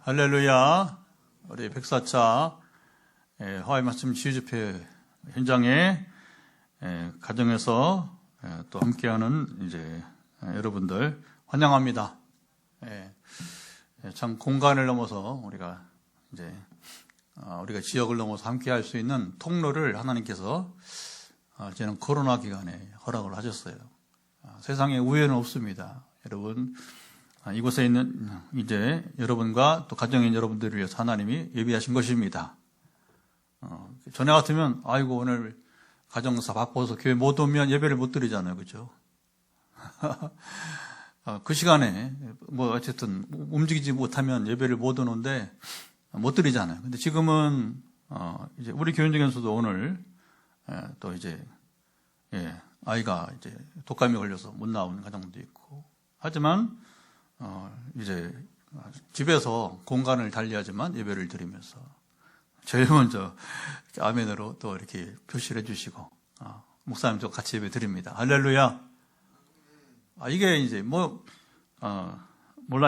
할렐루야. 우리 104차 화해 말씀 지휘집회 현장에 가정에서 또 함께하는 이제 여러분들 환영합니다. 참 공간을 넘어서 우리가 지역을 넘어서 함께할 수 있는 통로를 하나님께서 이제는 코로나 기간에 허락을 하셨어요. 세상에 우연은 없습니다. 여러분, 이곳에 있는 이제 여러분과 또 가정에 있는 여러분들을 위해서 하나님이 예비하신 것입니다. 전에 같으면 아이고 오늘 가정사 바빠서 교회 못 오면 예배를 못 드리잖아요, 그렇죠? 그 시간에 뭐 어쨌든 움직이지 못하면 예배를 못 오는데 못 드리잖아요. 근데 지금은 이제 우리 교인중에서도 오늘 또 이제 아이가 이제 독감이 걸려서 못 나오는 가정도 있고 하지만 이제 집에서 공간을 달리하지만 예배를 드리면서 제일 먼저 아멘으로 또 이렇게 표시를 해주시고 목사님도 같이 예배 드립니다. 할렐루야. 이게 이제 몰라요.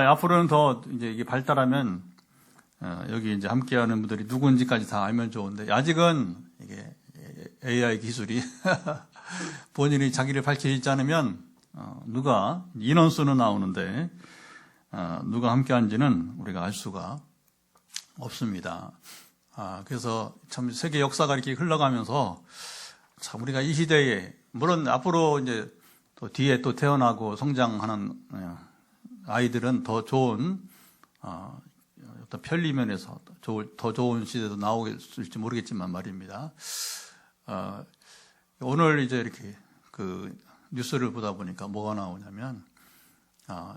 앞으로는 더 이제 이게 발달하면 여기 이제 함께하는 분들이 누군지까지 다 알면 좋은데 아직은 이게 AI 기술이 본인이 자기를 밝히지 않으면 누가 인원수는 나오는데 누가 함께한지는 우리가 알 수가 없습니다. 그래서 참 세계 역사가 이렇게 흘러가면서 참 우리가 이 시대에 물론 앞으로 이제 또 뒤에 또 태어나고 성장하는 아이들은 더 좋은 어떤 편리 면에서 더 좋은 시대도 나오겠을지 모르겠지만 말입니다. 오늘 이제 이렇게 그 뉴스를 보다 보니까 뭐가 나오냐면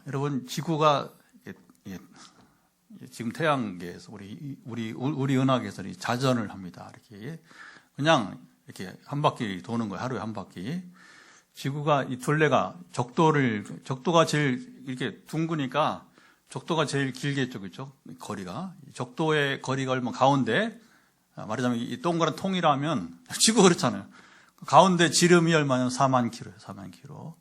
여러분 지구가 지금 태양계에서 우리 은하계에서 자전을 합니다. 이렇게 그냥 이렇게 한 바퀴 도는 거예요. 하루에 한 바퀴. 지구가 이 둘레가 적도가 제일 이렇게 둥그니까 적도가 제일 길겠죠, 그렇죠? 거리가 적도의 거리가 얼마 가운데 말하자면 이 동그란 통이라면 지구 그렇잖아요. 가운데 지름이 얼마냐면 4만 킬로예요. 4만 킬로.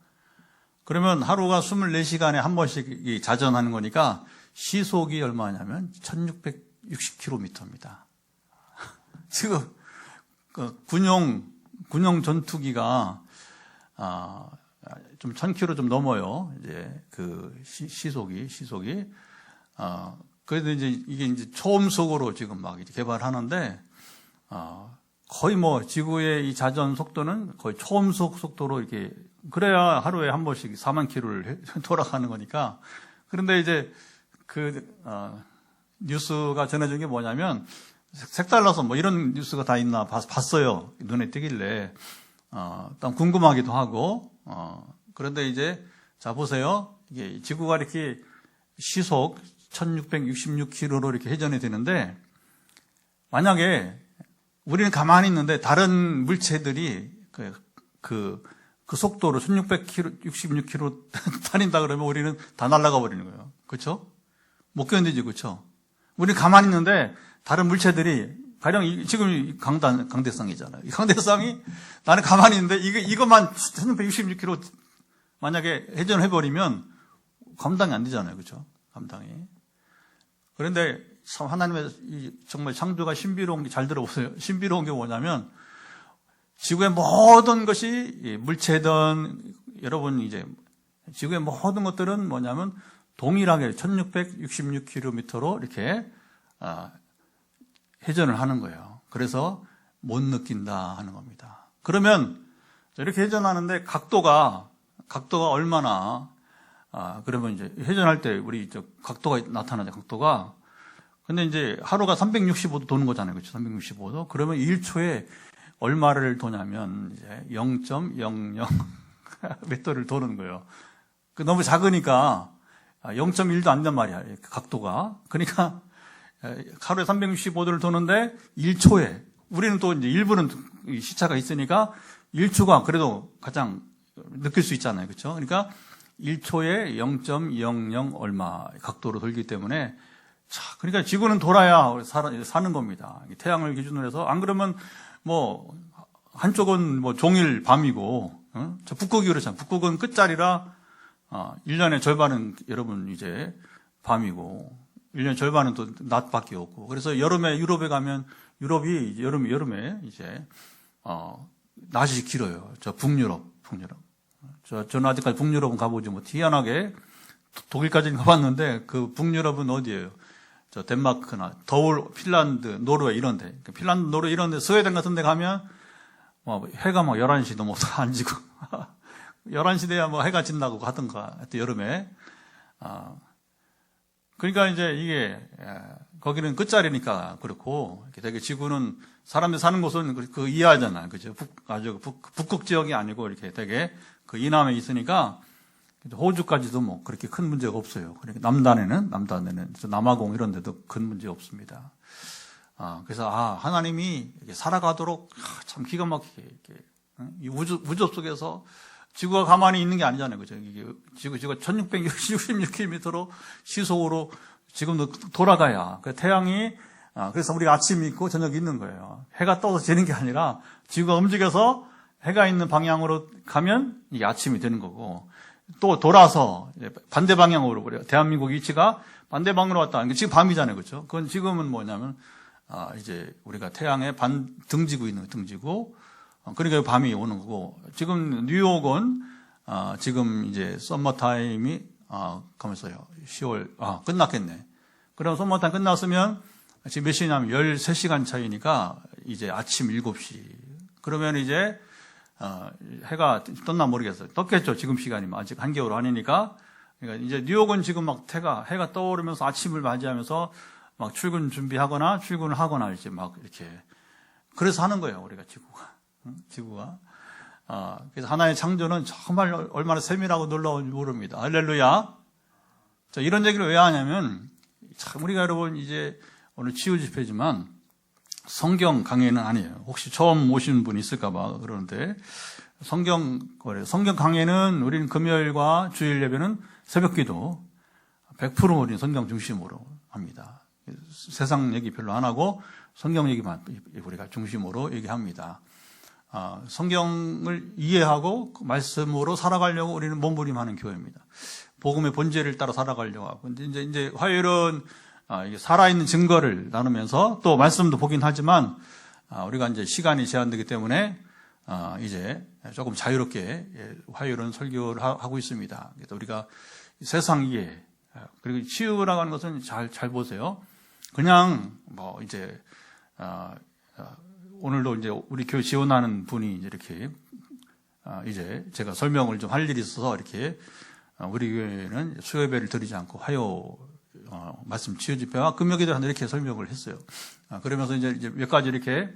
그러면 하루가 24시간에 한 번씩 자전하는 거니까 시속이 얼마냐면 1660km입니다. 지금 군용 전투기가 좀 1000km 좀 넘어요. 이제 그 시속이 그래도 이제 이게 이제 초음속으로 지금 막 이제 개발하는데 거의 지구의 이 자전 속도는 거의 초음속 속도로 이렇게 그래야 하루에 한 번씩 4만 킬로를 돌아가는 거니까. 그런데 이제 뉴스가 전해진 게 뭐냐면 색달라서 이런 뉴스가 다 있나 봤어요. 눈에 띄길래 일단 궁금하기도 하고 그런데 이제 자 보세요. 이게 지구가 이렇게 시속 1666km로 이렇게 회전이 되는데 만약에 우리는 가만히 있는데 다른 물체들이 그 속도로 1666km 다닌다 그러면 우리는 다 날아가 버리는 거예요. 그렇죠? 못 견디지, 그렇죠? 우리는 가만히 있는데 다른 물체들이 가령 지금 강대상이잖아요. 이 강대상이 나는 가만히 있는데 이것만 1666km 만약에 회전을 해버리면 감당이 안 되잖아요, 그렇죠? 감당이. 그런데 하나님의 정말 창조가 신비로운 게 잘 들어보세요. 신비로운 게 뭐냐면 지구의 모든 것이 물체든 여러분 이제 지구의 모든 것들은 뭐냐면 동일하게 1666km로 이렇게 회전을 하는 거예요. 그래서 못 느낀다 하는 겁니다. 그러면 이렇게 회전하는데 각도가 얼마나 그러면 이제 회전할 때 우리 각도가 나타나죠. 각도가 근데 이제 하루가 365도 도는 거잖아요. 그렇죠? 365도. 그러면 1초에 얼마를 도냐면 이제 0.00 몇 도를 도는 거예요. 너무 작으니까 0.1도 안 된단 말이야. 각도가. 그러니까 하루에 365도를 도는데 1초에 우리는 또 이제 일부는 시차가 있으니까 1초가 그래도 가장 느낄 수 있잖아요. 그렇죠? 그러니까 1초에 0.00 얼마 각도로 돌기 때문에 그러니까 지구는 돌아야 사는 겁니다. 태양을 기준으로 해서 안 그러면 한쪽은 종일 밤이고 저 북극이 그렇잖아요. 북극은 끝자리라 1년의 절반은 여러분 이제 밤이고 1년 절반은 또 낮밖에 없고. 그래서 여름에 유럽에 가면 유럽이 여름에 이제 낮이 길어요. 저 북유럽. 저는 아직까지 북유럽은 가보지 못. 희한하게 독일까지는 가봤는데 그 북유럽은 어디예요? 저 덴마크나 핀란드, 노르웨이 이런데. 핀란드, 노르웨이 이런데 스웨덴 같은데 가면 해가 11시 넘어서 안 지고 11시 돼야 해가 진다고 하던가 하여튼 여름에. 그러니까 이제 이게 거기는 끝자리니까 그렇고 되게 지구는 사람들이 사는 곳은 그 이하잖아요. 그죠? 아주 북극 지역이 아니고 이렇게 되게 그 이남에 있으니까 호주까지도 뭐 그렇게 큰 문제가 없어요. 그러니까 남단에는 남아공 이런 데도 큰 문제 없습니다. 그래서 하나님이 이렇게 살아가도록 참 기가 막히게 이렇게 이 우주 속에서 지구가 가만히 있는 게 아니잖아요. 그죠? 이게 지구가 1666km로 시속으로 지금도 돌아가야. 그 태양이, 그래서 우리가 아침이 있고 저녁이 있는 거예요. 해가 떠서 지는 게 아니라 지구가 움직여서 해가 있는 방향으로 가면 이게 아침이 되는 거고 또 돌아서 반대 방향으로 그래요. 대한민국 위치가 반대 방향으로 왔다. 지금 밤이잖아요. 그렇죠? 그건 지금은 뭐냐면, 이제 우리가 태양에 등지고 있는 등지고 그러니까 밤이 오는 거고, 지금 뉴욕은, 지금 이제 썸머 타임이, 가면서요. 10월, 끝났겠네. 그럼 썸머 타임 끝났으면, 지금 몇 시냐면 13시간 차이니까, 이제 아침 7시. 그러면 이제, 해가 떴나 모르겠어요. 떴겠죠. 지금 시간이면. 아직 한겨울 아니니까. 그러니까 이제 뉴욕은 지금 해가 떠오르면서 아침을 맞이하면서 막 출근 준비하거나 출근을 하거나 이제 막 이렇게. 그래서 하는 거예요. 우리가 지구가. 그래서 하나의 창조는 정말 얼마나 세밀하고 놀라운지 모릅니다. 할렐루야. 자, 이런 얘기를 왜 하냐면, 참 우리가 여러분 이제 오늘 치유 집회지만 성경 강의는 아니에요. 혹시 처음 오신 분 있을까봐 그러는데, 성경 강의는 우리는 금요일과 주일 예배는 새벽 기도 100% 우리는 성경 중심으로 합니다. 세상 얘기 별로 안 하고 성경 얘기만 우리가 중심으로 얘기합니다. 성경을 이해하고 그 말씀으로 살아가려고 우리는 몸부림하는 교회입니다. 복음의 본질을 따라 살아가려고 하고. 근데 이제 화요일은 살아있는 증거를 나누면서 또 말씀도 보긴 하지만 우리가 이제 시간이 제한되기 때문에 이제 조금 자유롭게 화요일은 설교를 하고 있습니다. 그래서 우리가 세상 이해 그리고 치유라고 하는 것은 잘 보세요. 그냥 이제 오늘도 이제 우리 교회 지원하는 분이 이제 이렇게 이제 제가 설명을 좀 할 일이 있어서 이렇게 우리 교회는 수요예배를 드리지 않고 화요 말씀 치유 집회와 금요기도 이렇게 설명을 했어요. 그러면서 이제 몇 가지 이렇게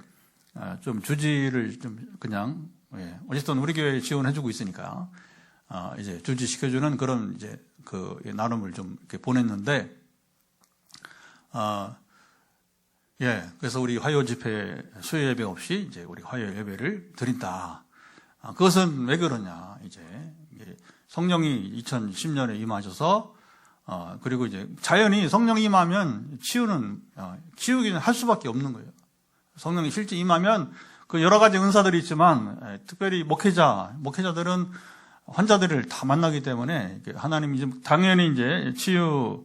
좀 주지를 좀 그냥 어쨌든 우리 교회에 지원해주고 있으니까 이제 주지시켜주는 그런 이제 그 나눔을 좀 이렇게 보냈는데 그래서 우리 화요 집회 수요 예배 없이 이제 우리 화요 예배를 드린다. 그것은 왜 그러냐? 이제 성령이 2010년에 임하셔서 그리고 이제 자연히 성령이 임하면 치유기는 할 수밖에 없는 거예요. 성령이 실제 임하면 그 여러 가지 은사들이 있지만 특별히 목회자들은 환자들을 다 만나기 때문에 하나님이 이제 당연히 이제 치유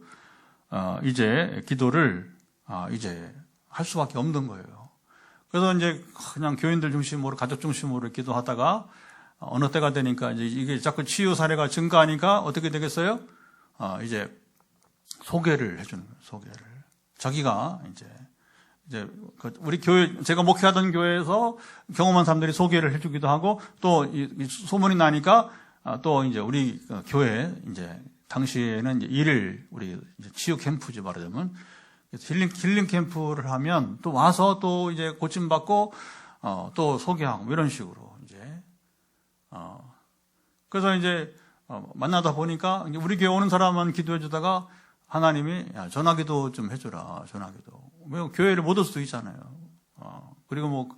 이제 기도를 이제 할 수밖에 없는 거예요. 그래서 이제 그냥 교인들 중심으로 가족 중심으로 기도하다가 어느 때가 되니까 이제 이게 자꾸 치유 사례가 증가하니까 어떻게 되겠어요? 이제 소개를 해주는 거예요. 소개를 자기가 이제 우리 교회 제가 목회하던 교회에서 경험한 사람들이 소개를 해주기도 하고 또 이 소문이 나니까 또 이제 우리 교회 이제 당시에는 이제 우리 이제 치유 캠프지 말하자면 힐링 캠프를 하면 또 와서 또 이제 고침받고 또 소개하고 이런 식으로 이제 그래서 이제 만나다 보니까 우리 교회 오는 사람만 기도해 주다가 하나님이 전화기도 좀 해줘라. 전화기도. 왜 교회를 못 올 수도 있잖아요. 그리고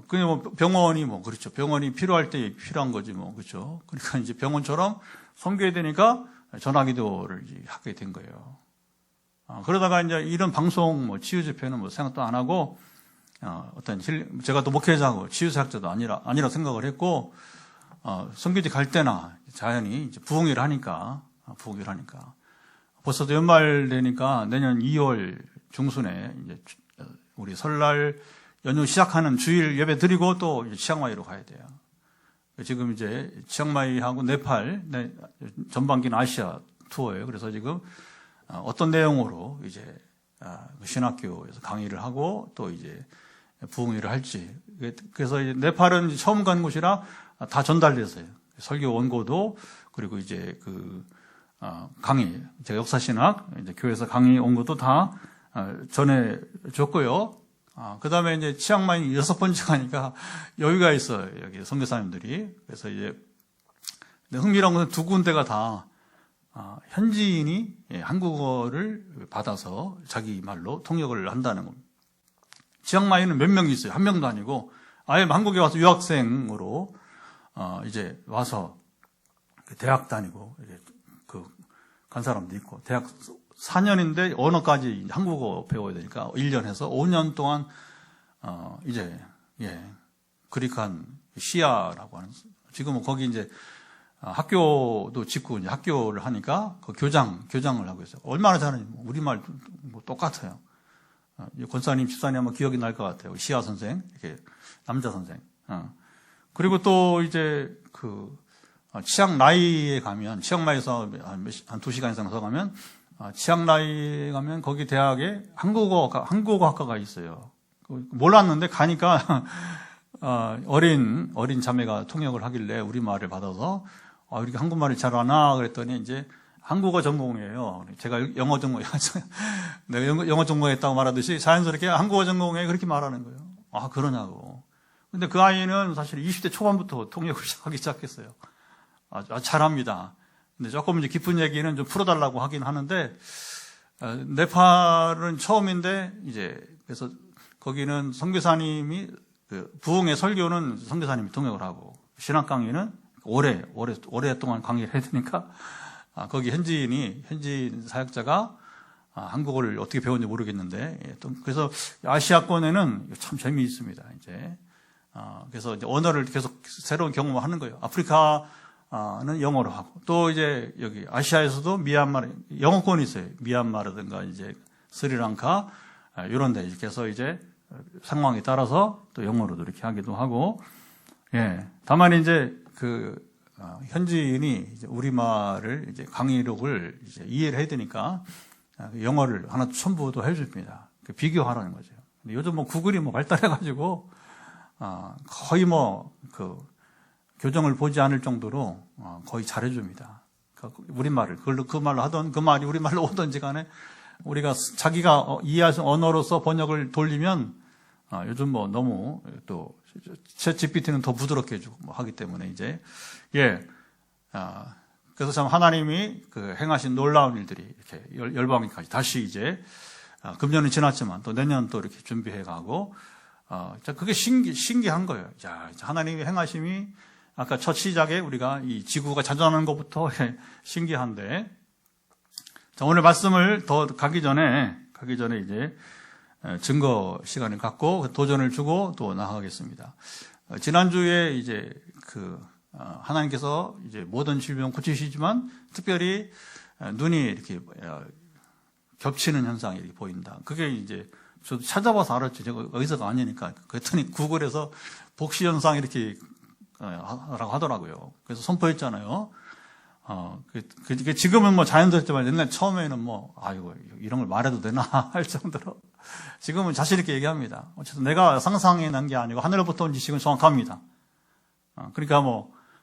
그냥 병원이 그렇죠. 병원이 필요할 때 필요한 거지 그렇죠. 그러니까 이제 병원처럼 섬겨야 되니까 전화기도를 하게 된 거예요. 그러다가 이제 이런 방송 치유 집회는 생각도 안 하고 어떤 제가 또 목회자고 치유사역자도 아니라 생각을 했고 선교지 갈 때나 자연히 이제 부흥회를 하니까 벌써 연말 되니까 내년 2월 중순에 이제 우리 설날 연휴 시작하는 주일 예배 드리고 또 치앙마이로 가야 돼요. 지금 이제 치앙마이하고 네팔 전반기는 아시아 투어예요. 그래서 지금 어떤 내용으로 이제 신학교에서 강의를 하고 또 이제 부흥회를 할지. 그래서 이제 네팔은 처음 간 곳이라 다 전달됐어요. 설교 원고도 그리고 이제 강의, 제가 역사신학 이제 교회에서 강의 원고도 다 전해줬고요. 그 다음에 이제 치앙마이 6번째 가니까 여유가 있어요. 여기 선교사님들이. 그래서 이제 흥미로운 것은 두 군데가 다 현지인이 한국어를 받아서 자기 말로 통역을 한다는 겁니다. 치앙마이는 몇 명이 있어요. 한 명도 아니고 아예 한국에 와서 유학생으로 이제 와서 대학 다니고 간 사람도 있고 대학 4년인데 언어까지 한국어 배워야 되니까 1년 해서 5년 동안 이제 그리칸 시아라고 하는 지금은 거기 이제 학교도 짓고 이제 학교를 하니까 그 교장을 하고 있어요. 얼마나 잘하는지 우리말 뭐 똑같아요. 권사님, 집사님 아마 기억이 날 것 같아요. 시아 선생, 이렇게 남자 선생. 그리고 또 이제 치앙라이에 가면 치앙마이에서 한 2시간 이상 더 가면 치앙라이에 가면 거기 대학에 한국어 학과가 있어요. 몰랐는데 가니까 어린 자매가 통역을 하길래 우리 말을 받아서 이렇게 한국말을 잘 아나 그랬더니 이제 한국어 전공이에요. 제가 영어 내가 영어 전공했다고 말하듯이 자연스럽게 한국어 전공에 그렇게 말하는 거예요. 그러냐고. 근데 그 아이는 사실 20대 초반부터 통역을 하기 시작했어요. 아주 잘합니다. 근데 조금 이제 깊은 얘기는 좀 풀어달라고 하긴 하는데, 네팔은 처음인데, 그래서 거기는 선교사님이, 부흥의 설교는 선교사님이 통역을 하고, 신학 강의는 오랫동안 강의를 해야 되니까, 거기 현지인 사역자가 한국어를 어떻게 배웠는지 모르겠는데, 그래서 아시아권에는 참 재미있습니다, 이제. 그래서 이제 언어를 계속 새로운 경험을 하는 거예요. 아프리카는 영어로 하고, 또 이제 여기 아시아에서도 미얀마, 영어권이 있어요. 미얀마라든가 이제 스리랑카, 이런 데 이렇게 해서 이제 상황에 따라서 또 영어로도 이렇게 하기도 하고, 다만 이제 현지인이 이제 우리말을 이제 강의록을 이제 이해를 해야 되니까 영어를 하나 첨부도 해줍니다. 비교하라는 거죠. 근데 요즘 구글이 발달해가지고, 거의 교정을 보지 않을 정도로 거의 잘해줍니다. 우리말을 그 말로 하던 그 말이 우리말로 오든지 간에 우리가 자기가 이해할 수 있는 언어로서 번역을 돌리면 요즘 너무 또 챗GPT는 더 부드럽게 해주고 하기 때문에 이제 그래서 참 하나님이 행하신 놀라운 일들이 이렇게 열방에까지 다시 이제 금년은 지났지만 또 내년 또 이렇게 준비해가고 그게 신기한 거예요. 자, 하나님의 행하심이 아까 첫 시작에 우리가 이 지구가 자전하는 것부터 신기한데, 자, 오늘 말씀을 더 가기 전에 이제 증거 시간을 갖고 도전을 주고 또 나아가겠습니다. 지난주에 이제 하나님께서 이제 모든 질병 고치시지만 특별히 눈이 이렇게 겹치는 현상이 이렇게 보인다. 그게 이제 저도 찾아봐서 알았죠. 제가 의사가 아니니까. 그랬더니 구글에서 복시 현상 이렇게 라고 하더라고요. 그래서 선포했잖아요. 지금은 자연스럽지만 옛날 처음에는 아이고, 이런 걸 말해도 되나 할 정도로 지금은 자신있게 얘기합니다. 어쨌든 내가 상상해 난 게 아니고 하늘로부터 온 지식은 정확합니다. 그러니까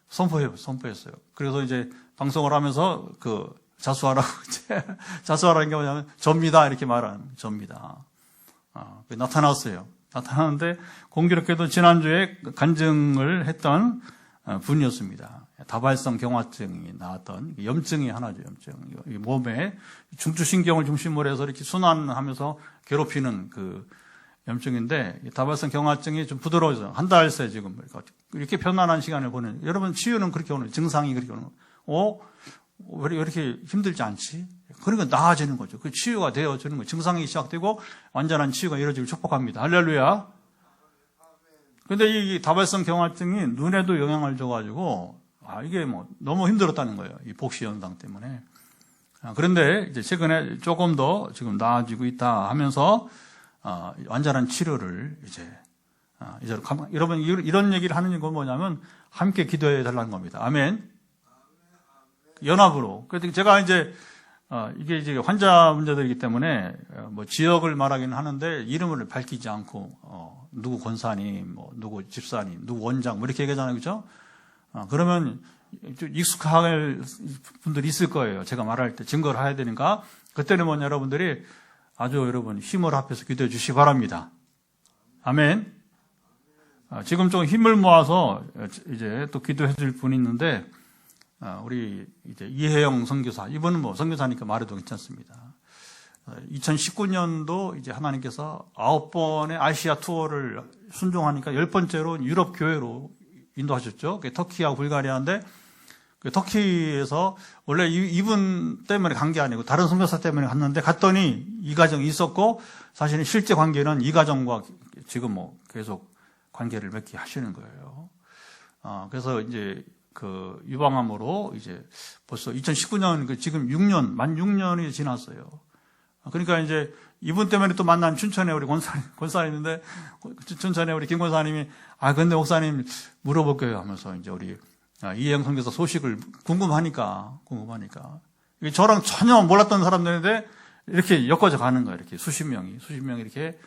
선포했어요. 그래서 이제 방송을 하면서 자수하라고, 자수하라는 게 뭐냐면 접니다. 이렇게 말하는 접니다. 나타났어요. 나타나는데 공교롭게도 지난주에 간증을 했던 분이었습니다. 다발성 경화증이 나왔던 염증이 하나죠. 염증. 이 몸에 중추신경을 중심으로 해서 이렇게 순환하면서 괴롭히는 염증인데, 다발성 경화증이 좀 부드러워져서 한 달 새 지금 이렇게 편안한 시간을 보내는, 여러분 치유는 그렇게 오는, 증상이 그렇게 오는, 왜 이렇게 힘들지 않지? 그러니까 나아지는 거죠. 그 치유가 되어지는 거예요. 증상이 시작되고 완전한 치유가 이루어지길 축복합니다. 할렐루야. 근데 이 다발성 경화증이 눈에도 영향을 줘가지고, 이게 너무 힘들었다는 거예요. 이 복시 현상 때문에. 그런데 이제 최근에 조금 더 지금 나아지고 있다 하면서 완전한 치료를 이제 여러분 이런 얘기를 하는 건 뭐냐면 함께 기도해 달라는 겁니다. 아멘. 연합으로. 그래서 제가 이제 이게 이제 환자 문제들이기 때문에 뭐 지역을 말하기는 하는데 이름을 밝히지 않고 누구 권사님, 뭐 누구 집사님, 누구 원장 뭐 이렇게 얘기하잖아요, 그렇죠? 그러면 좀 익숙할 분들이 있을 거예요. 제가 말할 때 증거를 해야 되니까 그때는 뭐냐 여러분들이 아주 여러분 힘을 합해서 기도해 주시기 바랍니다. 아멘. 지금 좀 힘을 모아서 이제 또 기도해 줄 분이 있는데 우리 이제 이혜영 선교사, 이분은 뭐 선교사니까 말해도 괜찮습니다. 2019년도 이제 하나님께서 9번의 아시아 투어를 순종하니까 10번째로 유럽 교회로 인도하셨죠. 터키하고 불가리아인데 그 터키에서 원래 이분 때문에 간 게 아니고 다른 선교사 때문에 갔는데 갔더니 이 가정이 있었고 사실은 실제 관계는 이 가정과 지금 뭐 계속 관계를 맺게 하시는 거예요. 그래서 이제 그 유방암으로 이제 벌써 2019년 지금 6년, 만 6년이 지났어요. 그러니까 이제 이분 때문에 또 만난 춘천에 우리 권사님인데 춘천에 우리 김 권사님이 근데 목사님 물어볼게요 하면서 이제 우리 이혜영 선교사 소식을 궁금하니까 저랑 전혀 몰랐던 사람들인데 이렇게 엮어져 가는 거예요. 이렇게 수십 명이 이렇게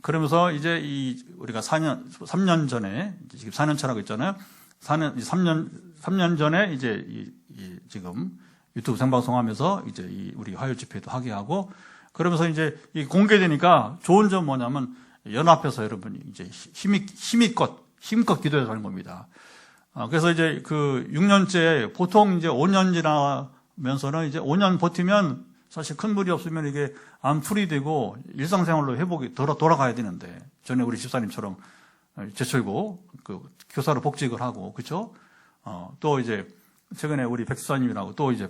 그러면서 이제 우리가 3년 전에 지금 4년 차라고 있잖아요. 3년 전에 이제 지금 유튜브 생방송하면서 이제 우리 화요 집회도 하게 하고 그러면서 이제 공개되니까 좋은 점 뭐냐면 연합해서 여러분이 이제 힘껏 기도해서 하는 겁니다. 그래서 이제 그 6년째 보통 이제 5년 지나면서는 이제 5년 버티면 사실 큰 무리 없으면 이게 암풀이 되고 일상생활로 회복이 돌아가야 되는데 전에 우리 집사님처럼 제철고 그 교사로 복직을 하고 그렇죠? 또 이제 최근에 우리 백 집사님이라고 또 이제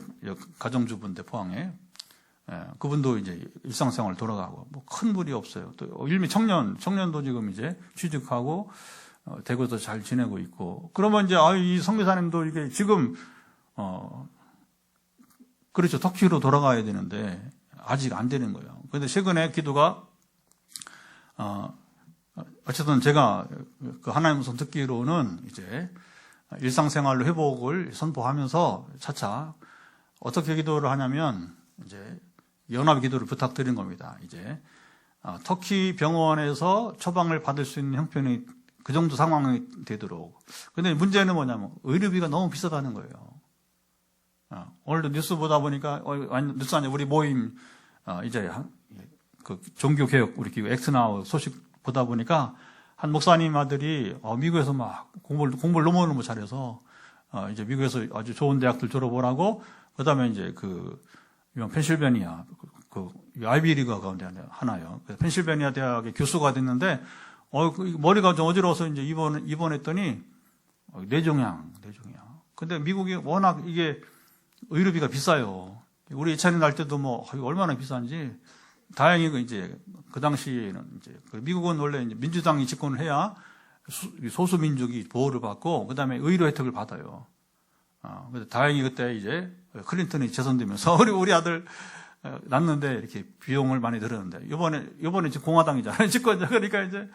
가정주부인데 포항에 그분도 이제 일상생활 돌아가고 뭐 큰 무리 없어요. 또 일미 청년도 지금 이제 취직하고 대구에서 잘 지내고 있고 그러면 이제 이 선교사님도 이게 지금 그렇죠. 터키로 돌아가야 되는데 아직 안 되는 거예요. 그런데 최근에 기도가 어쨌든 제가 그 하나님 선 듣기로는 이제 일상생활로 회복을 선포하면서 차차 어떻게 기도를 하냐면 이제 연합 기도를 부탁드린 겁니다. 이제 터키 병원에서 처방을 받을 수 있는 형편이 그 정도 상황이 되도록. 근데 문제는 뭐냐면 의료비가 너무 비싸다는 거예요. 오늘도 뉴스 보다 보니까 뉴스 아니야 우리 모임 이제 그 종교 개혁 우리 기구 엑스나우 소식 보다 보니까 한 목사님 아들이 미국에서 막 공부를 너무 잘해서 이제 미국에서 아주 좋은 대학들 졸업을 하고 그다음에 이제 그 펜실베니아 그 아이비리그 가운데 하나요. 펜실베니아 대학의 교수가 됐는데 머리가 좀 어지러워서 이제 입원했더니 뇌종양. 근데 미국이 워낙 이게 의료비가 비싸요. 우리 예찬이 날 때도 뭐 얼마나 비싼지 다행히 이제 그 당시에는 이제 미국은 원래 이제 민주당이 집권을 해야 소수 민족이 보호를 받고 그다음에 의료 혜택을 받아요. 근데 다행히 그때 이제 클린턴이 재선되면서 우리 아들 낳는데 이렇게 비용을 많이 들었는데 이번에 지금 공화당이잖아요. 집권자. 그러니까 이제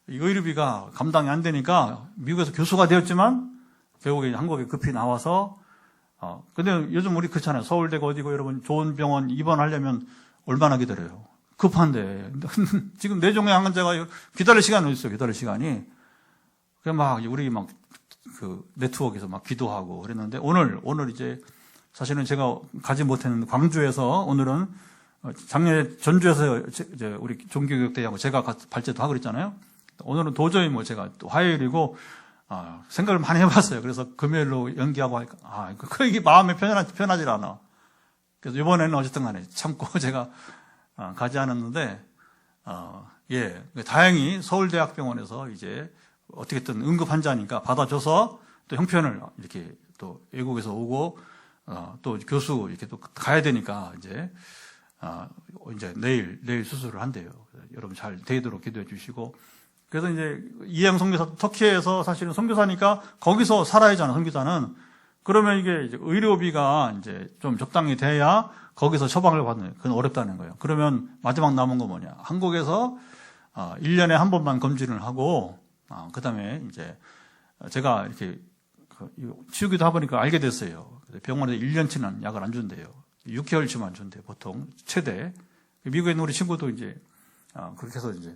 의료비가 감당이 안 되니까 미국에서 교수가 되었지만 결국에 한국에 급히 나와서 근데 요즘 우리 그렇잖아요. 서울대가 어디고 여러분 좋은 병원 입원하려면 얼마나 기다려요. 급한데 지금 뇌종양 환자가 기다릴 시간이 어디 있어요. 기다릴 시간이. 그냥 막 우리 막 그 네트워크에서 막 기도하고 그랬는데 오늘 이제 사실은 제가 가지 못했는데 광주에서 오늘은 작년에 전주에서 이제 우리 종교교육대회하고 제가 발제도 하고 그랬잖아요. 오늘은 도저히 뭐 제가 또 화요일이고 생각을 많이 해봤어요. 그래서 금요일로 연기하고 하니까 이게 마음에 편하질 않아. 그래서 이번에는 어쨌든 간에 참고 제가 가지 않았는데 다행히 서울대학병원에서 이제 어떻게든 응급 환자니까 받아줘서 또 형편을 이렇게 또 외국에서 오고 또 교수 이렇게 또 가야 되니까 이제 내일 수술을 한대요. 여러분 잘 되도록 기도해 주시고 그래서 이제 이혜영 선교사 터키에서 사실은 선교사니까 거기서 살아야 하잖아. 선교사는 그러면 이게 이제 의료비가 이제 좀 적당히 돼야 거기서 처방을 받는 거예요. 그건 어렵다는 거예요. 그러면 마지막 남은 거 뭐냐. 한국에서 1년에 한 번만 검진을 하고, 그 다음에 이제 제가 이렇게 치우기도 해보니까 알게 됐어요. 병원에서 1년치는 약을 안 준대요. 6개월치만 준대요. 보통 최대. 미국에 있는 우리 친구도 이제 그렇게 해서 이제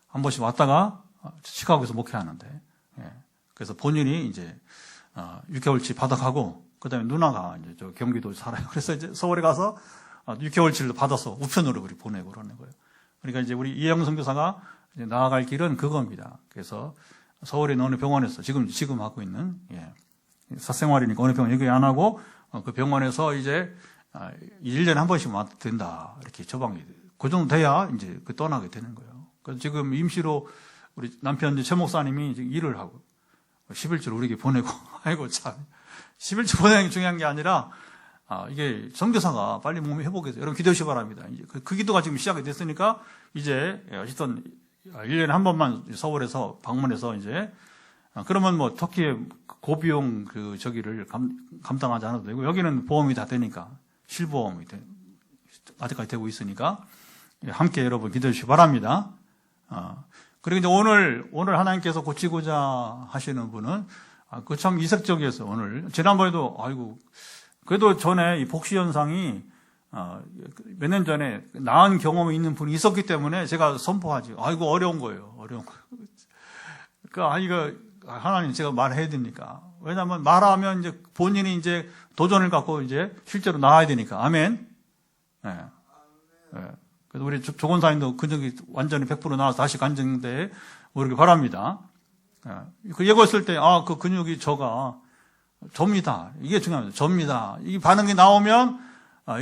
한 번씩 왔다가 시카고에서 목회하는데, 그래서 본인이 이제 6개월치 받아가고, 그 다음에 누나가 이제 저 경기도 살아요. 그래서 이제 서울에 가서 6개월치를 받아서 우편으로 우리 보내고 그러는 거예요. 그러니까 이제 우리 이영 선교사가 이제 나아갈 길은 그겁니다. 그래서 서울에 있는 어느 병원에서 지금 하고 있는, 사생활이니까 어느 병원 얘기 안 하고, 그 병원에서 이제 1년에 한 번씩 와도 된다. 이렇게 처방이. 그 정도 돼야 이제 떠나게 되는 거예요. 그래서 지금 임시로 우리 남편 최 목사님이 지금 일을 하고, 11주를 우리에게 보내고, 아이고 참. 11주 보내는 게 중요한 게 아니라, 이게 선교사가 빨리 몸이 회복해서, 여러분 기도하시기 바랍니다. 이제 그 기도가 지금 시작이 됐으니까, 이제, 어쨌든, 1년에 한 번만 서울에서 방문해서 이제, 그러면 뭐, 터키의 고비용 저기를 감당하지 않아도 되고, 여기는 보험이 다 되니까, 실보험이 아직까지 되고 있으니까, 함께 여러분 기도해 주시기 바랍니다. 그리고 이제 오늘 하나님께서 고치고자 하시는 분은, 그 참 이색적이었어요, 오늘. 지난번에도, 아이고, 그래도 전에 이 복시 현상이, 몇 년 전에 나은 경험이 있는 분이 있었기 때문에 제가 선포하지. 아이고, 어려운 거예요, 어려운 거예요. 그러니까, 이거, 하나님 제가 말해야 되니까. 왜냐면 말하면 이제 본인이 이제 도전을 갖고 이제 실제로 나와야 되니까. 아멘. 그래서 우리 조건사님도 근육이 완전히 100% 나와서 다시 간증대에 오르길 바랍니다. 그 예고했을 때, 그 근육이 접니다. 이게 중요합니다. 접니다. 이 반응이 나오면,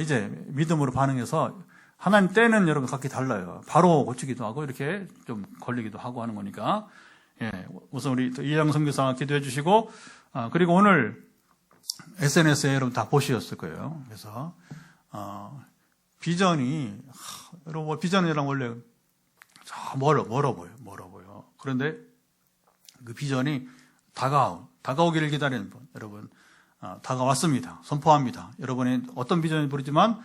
이제 믿음으로 반응해서, 하나님 때는 여러분 각기 달라요. 바로 고치기도 하고, 이렇게 좀 걸리기도 하고 하는 거니까. 우선 우리 이영 선교사 기도해 주시고, 그리고 오늘 SNS에 여러분 다 보셨을 거예요. 그래서, 비전이, 여러분, 비전이랑 원래, 멀어 보여. 그런데, 그 비전이 다가오기를 기다리는 분, 여러분, 다가왔습니다. 선포합니다. 여러분의 어떤 비전이 모르지만,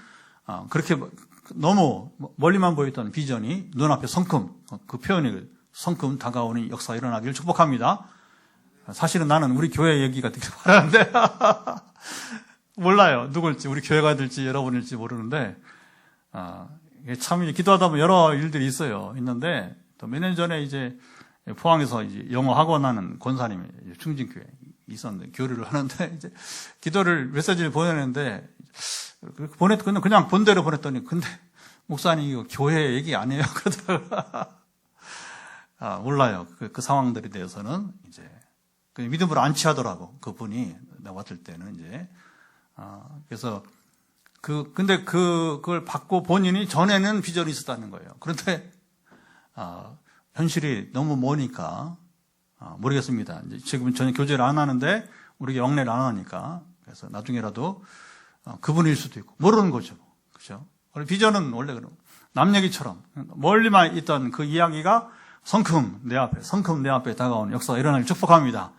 그렇게 너무 멀리만 보였던 비전이 눈앞에 성큼, 그 표현이 성큼 다가오는 역사가 일어나기를 축복합니다. 사실은 나는 우리 교회 얘기가 되길 바라는데, 몰라요. 누굴지, 우리 교회가 될지 여러분일지 모르는데, 참 기도하다 보면 여러 일들이 있는데, 또 몇 년 전에 이제 포항에서 이제 영어 학원 하는 권사님이 충진교회 있었는데, 교류를 하는데, 이제 기도를 메시지를 보내는데, 그냥 본대로 보냈더니, 근데 목사님 이거 교회 얘기 아니에요? 그러더라고요. 몰라요. 그 상황들에 대해서는 이제, 믿음으로 안 취하더라고. 그분이 내가 왔을 때는 이제, 그래서, 근데 그걸 받고 본인이 전에는 비전이 있었다는 거예요. 그런데, 현실이 너무 머니까, 모르겠습니다. 이제 지금은 전혀 교제를 안 하는데, 우리가 영례를 안 하니까. 그래서 나중에라도, 그분일 수도 있고, 모르는 거죠. 그죠? 비전은 원래 그런, 남 얘기처럼, 멀리만 있던 그 이야기가 성큼 내 앞에 다가오는 역사가 일어나길 축복합니다.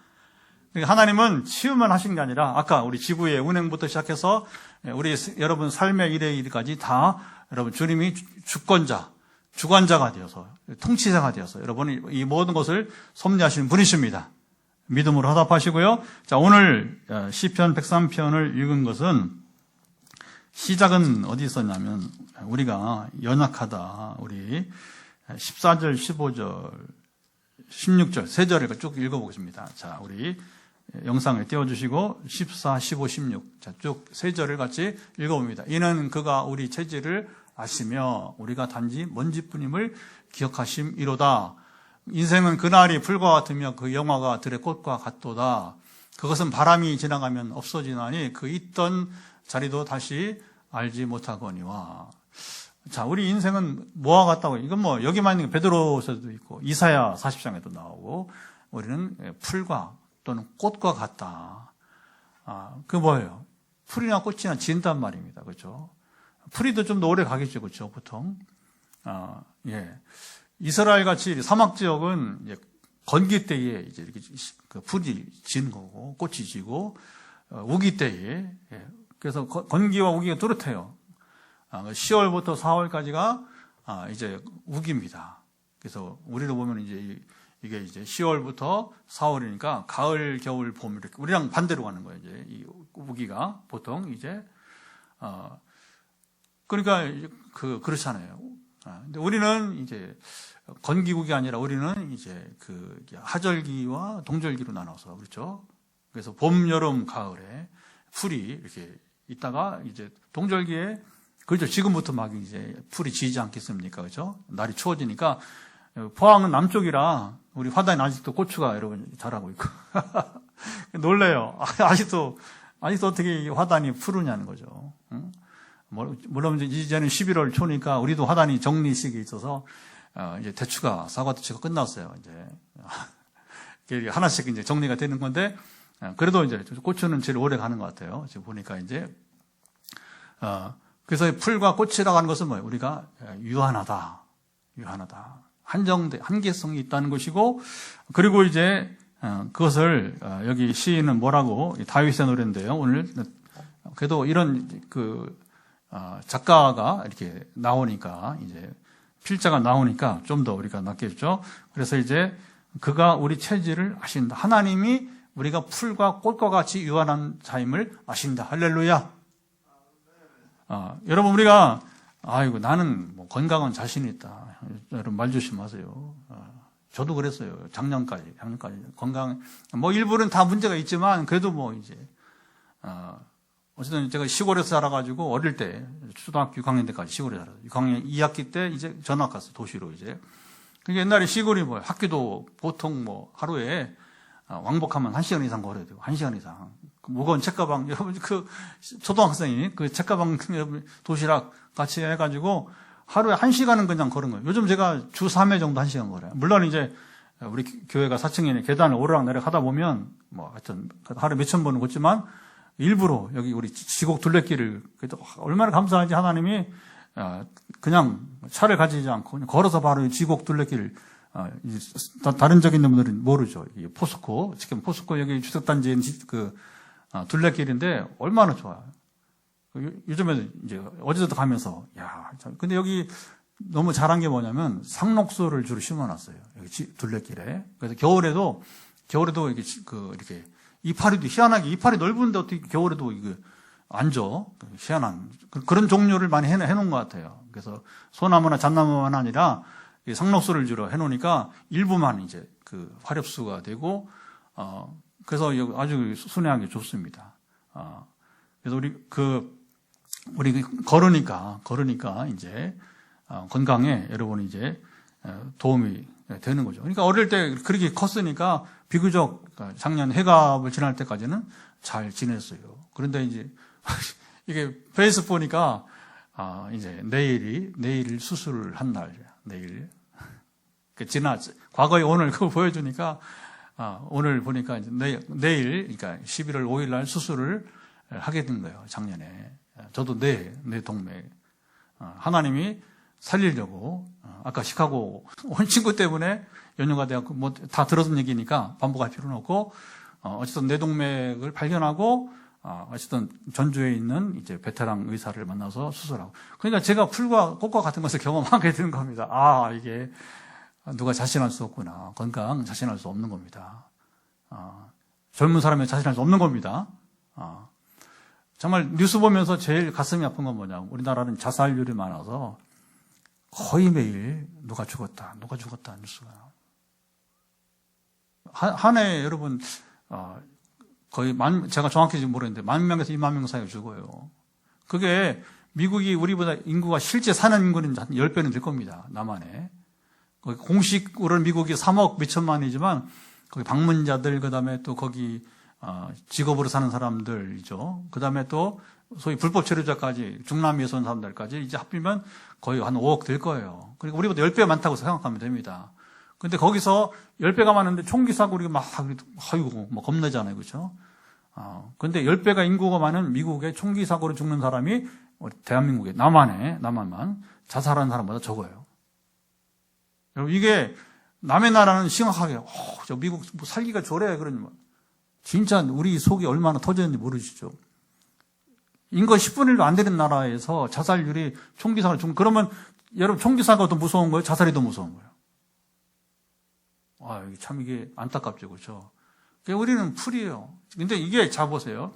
하나님은 치유만 하신 게 아니라, 아까 우리 지구의 운행부터 시작해서, 우리 여러분 삶의 이래까지 다, 여러분 주님이 주관자가 되어서, 통치자가 되어서, 여러분이 이 모든 것을 섭리하시는 분이십니다. 믿음으로 화답하시고요. 자, 오늘 시편 103편을 읽은 것은, 시작은 어디 있었냐면, 우리가 연약하다, 우리 14절, 15절, 16절, 세 절을 쭉 읽어보겠습니다. 자, 우리 영상을 띄워주시고 14, 15, 16 자, 쭉 세 절을 같이 읽어봅니다. 이는 그가 우리 체질을 아시며 우리가 단지 먼지뿐임을 기억하심이로다. 인생은 그날이 풀과 같으며 그 영화가 들의 꽃과 같도다. 그것은 바람이 지나가면 없어지나니 그 있던 자리도 다시 알지 못하거니와. 자, 우리 인생은 뭐와 같다고? 이건 뭐 여기만 있는 게 베드로서도 있고 이사야 40장에도 나오고 우리는 풀과 또는 꽃과 같다. 그 뭐예요? 풀이나 꽃이나 진단 말입니다. 그렇죠? 풀이도 좀 더 오래 가겠죠. 그렇죠? 보통. 이스라엘 같이 사막 지역은 이제 건기 때에 이제 이렇게 그 풀이 지는 거고 꽃이 지고 우기 때에, 그래서 건기와 우기가 뚜렷해요. 10월부터 4월까지가 이제 우기입니다. 그래서 우리로 보면 이게 이제 10월부터 4월이니까 가을, 겨울, 봄 이렇게 우리랑 반대로 가는 거예요. 이제 이 우기가 보통 이제 그러니까 그렇잖아요. 근데 우리는 이제 건기국이 아니라 우리는 이제 하절기와 동절기로 나눠서 그렇죠. 그래서 봄, 여름, 가을에 풀이 이렇게 있다가 이제 동절기에 그렇죠. 지금부터 막 이제 풀이 지지 않겠습니까? 그렇죠? 날이 추워지니까 포항은 남쪽이라 우리 화단에 아직도 고추가 여러분 자라고 있고 놀래요. 아직도 어떻게 화단이 푸르냐는 거죠. 응? 물론 이제는 11월 초니까 우리도 화단이 정리식이 있어서 이제 사과 대추가 끝났어요. 이제 하나씩 이제 정리가 되는 건데 그래도 이제 고추는 제일 오래 가는 것 같아요. 지금 보니까 이제 그래서 풀과 꽃이라고 하는 것은 뭐예요? 우리가 유한하다. 한계성이 있다는 것이고, 그리고 이제 그것을 여기 시인은 뭐라고 다윗의 노래인데요. 오늘 그래도 이런 작가가 이렇게 나오니까 이제 필자가 나오니까 좀 더 우리가 낫겠죠. 그래서 이제 그가 우리 체질을 아신다. 하나님이 우리가 풀과 꽃과 같이 유한한 자임을 아신다. 할렐루야. 여러분 우리가 나는 뭐 건강은 자신 있다. 여러분 말 조심하세요. 저도 그랬어요. 작년까지 건강 뭐 일부는 다 문제가 있지만 그래도 뭐 이제 어쨌든 제가 시골에서 자라가지고 어릴 때 초등학교 6학년 때까지 시골에 살았어요. 6학년 2학기 때 이제 전학 갔어요. 도시로 이제. 그게 옛날에 시골이 뭐 학교도 보통 뭐 하루에 왕복하면 1시간 이상 걸어야 돼요. 1시간 이상. 무거운 책가방, 여러분, 초등학생이 책가방, 도시락 같이 해가지고 하루에 1시간은 그냥 걸은 거예요. 요즘 제가 주 3회 정도 1시간 걸어요. 물론 이제 우리 교회가 4층에 계단을 오르락내리락 하다 보면 뭐 하여튼 하루에 몇천 번은 걷지만 일부러 여기 우리 지곡 둘레길을 얼마나 감사한지 하나님이 그냥 차를 가지지 않고 그냥 걸어서 바로 지곡 둘레길 다른 적 있는 분들은 모르죠. 포스코, 지금 포스코 여기 주택단지에 둘레길인데 얼마나 좋아요. 요즘에 이제 어제도 가면서 근데 여기 너무 잘한 게 뭐냐면 상록수를 주로 심어놨어요. 여기 둘레길에. 그래서 겨울에도 이렇게 이파리도 희한하게 이파리 넓은데 어떻게 겨울에도 이거 앉아. 희한한 그런 종류를 많이 해놓은 것 같아요. 그래서 소나무나 잣나무만 아니라 상록수를 주로 해놓으니까 일부만 이제 화렵수가 되고 그래서 아주 순회하기 좋습니다. 그래서 우리 걸으니까 이제 건강에 여러분이 이제 도움이 되는 거죠. 그러니까 어릴 때 그렇게 컸으니까 비교적 작년 해갑을 지날 때까지는 잘 지냈어요. 그런데 이제 이게 페이스 보니까 이제 내일 수술을 한 날이야. 내일 과거에 오늘 그거 보여주니까 오늘 보니까 이제 내일 그러니까 11월 5일 날 수술을 하게 된 거예요. 작년에 저도 내 동맥 하나님이 살리려고 아까 시카고 온 친구 때문에 연유가 돼갖고 뭐 다 들었던 얘기니까 반복할 필요는 없고 어쨌든 뇌동맥을 발견하고 어쨌든 전주에 있는 이제 베테랑 의사를 만나서 수술하고 그러니까 제가 풀과 꽃과 같은 것을 경험하게 되는 겁니다. 이게 누가 자신할 수 없구나. 건강 자신할 수 없는 겁니다. 젊은 사람이 자신할 수 없는 겁니다. 정말 뉴스 보면서 제일 가슴이 아픈 건 뭐냐고. 우리나라는 자살률이 많아서 거의 매일 누가 죽었다 뉴스가. 한 해 여러분 거의 제가 정확히 지금 모르겠는데 10,000명에서 20,000명 사이가 죽어요. 그게 미국이 우리보다 인구가 실제 사는 인구는 한 10배는 될 겁니다. 남한에. 공식으로는 미국이 3억 몇천만이지만 거기 방문자들 그다음에 또 거기 직업으로 사는 사람들이죠. 그다음에 또 소위 불법 체류자까지 중남미에서 온 사람들까지 이제 합치면 거의 한 5억 될 거예요. 그러니까 우리보다 10배 많다고 생각하면 됩니다. 근데 거기서 10배가 많은데 총기 사고 우리가 막 겁내잖아요. 그렇죠? 근데 10배가 인구가 많은 미국의 총기 사고로 죽는 사람이 대한민국에 남한만 자살하는 사람보다 적어요. 여러분 이게 남의 나라는 심각하게 저 미국 뭐 살기가 저래 그러니 진짜 우리 속이 얼마나 터졌는지 모르시죠? 인거 10분의 1도 안 되는 나라에서 자살률이 총기 사고, 그러면 여러분 총기 사고가 더 무서운 거예요? 자살이 더 무서운 거예요? 참 이게 안타깝죠, 그렇죠? 우리는 풀이에요. 근데 이게 보세요.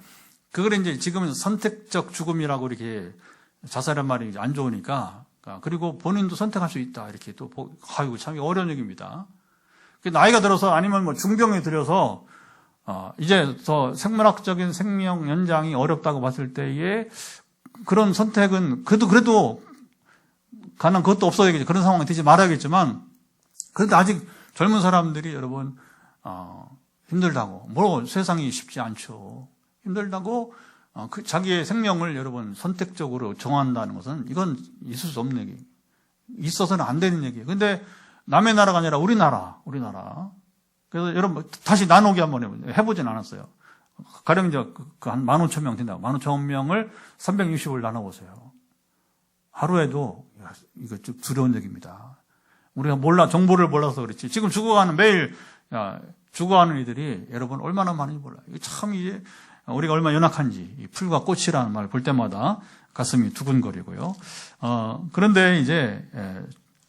그걸 이제 지금은 선택적 죽음이라고 이렇게 자살한 말이 안 좋으니까, 그리고 본인도 선택할 수 있다 이렇게 또 참 어려운 얘기입니다. 나이가 들어서 아니면 뭐 중병에 들여서 이제 더 생물학적인 생명 연장이 어렵다고 봤을 때에 그런 선택은 그래도 가능 그것도 없어야겠죠. 그런 상황이 되지 말아야겠지만, 그런데 아직 젊은 사람들이 여러분 힘들다고, 세상이 쉽지 않죠. 힘들다고 자기의 생명을 여러분 선택적으로 정한다는 것은 이건 있을 수 없는 얘기, 있어서는 안 되는 얘기예요. 근데 남의 나라가 아니라 우리나라. 그래서 여러분 다시 나누기 한번 해보진 않았어요. 가령 이제 한 15,000명 된다고. 15,000명을 360을 나눠보세요. 하루에도 이거 좀 두려운 얘기입니다. 우리가 정보를 몰라서 그렇지. 지금 매일 죽어가는 이들이 여러분 얼마나 많은지 몰라요. 참 이제 우리가 얼마나 연약한지, 이 풀과 꽃이라는 말 볼 때마다 가슴이 두근거리고요. 그런데 이제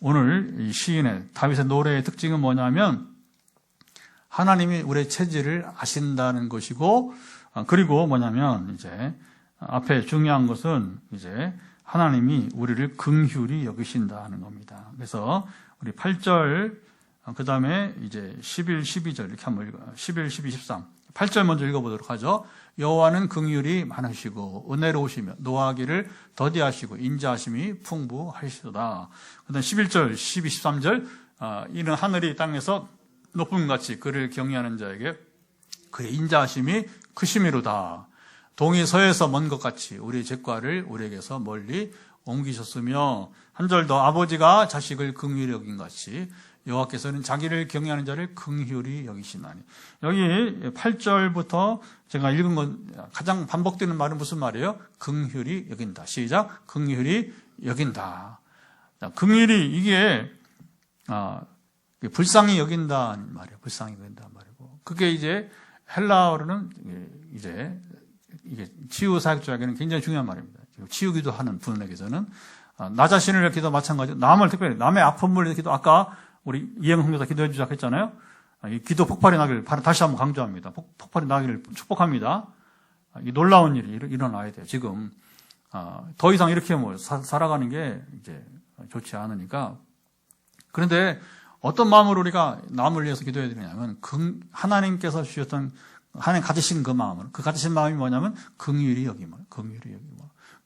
오늘 이 시인의 다윗의 노래의 특징은 뭐냐면 하나님이 우리의 체질을 아신다는 것이고, 그리고 뭐냐면 이제 앞에 중요한 것은 이제 하나님이 우리를 긍휼히 여기신다는 겁니다. 그래서 우리 8절, 그 다음에 이제 11, 12절 이렇게 한번 읽어요. 11, 12, 13. 8절 먼저 읽어보도록 하죠. 여호와는 긍휼이 많으시고 은혜로우시며 노하기를 더디하시고 인자하심이 풍부하시도다. 그 다음 11절, 12, 13절. 이는 하늘이 땅에서 높음같이 그를 경외하는 자에게 그의 인자하심이 크심이로다. 동이 서에서 먼 것 같이 우리의 죄과를 우리에게서 멀리 옮기셨으며, 한 절 더, 아버지가 자식을 긍휼히 여긴 같이 여호와께서는 자기를 경외하는 자를 긍휼히 여기시나니. 여기 8절부터 제가 읽은 건 가장 반복되는 말은 무슨 말이에요? 긍휼히 여긴다. 시작. 긍휼히 여긴다. 긍휼히 이게 불쌍히 여긴다는 말이에요. 불쌍히 여긴다는 말이고, 그게 이제 헬라어로는 이제 이게 치유 사역자에게는 굉장히 중요한 말입니다. 치유기도 하는 분에게서는 나 자신을 기도 마찬가지로 남을 특별히 남의 아픔을 기도, 아까 우리 이행 선교사 기도해 주자고 했잖아요. 이 기도 폭발이 나기를 다시 한번 강조합니다. 폭발이 나기를 축복합니다. 이 놀라운 일이 일어나야 돼요. 지금 더 이상 이렇게 살아가는 게 이제 좋지 않으니까. 그런데 어떤 마음으로 우리가 남을 위해서 기도해야 되냐면 하나님께서 주셨던, 하나님 가지신 그 마음을, 그 가지신 마음이 뭐냐면 긍휼히 여김을.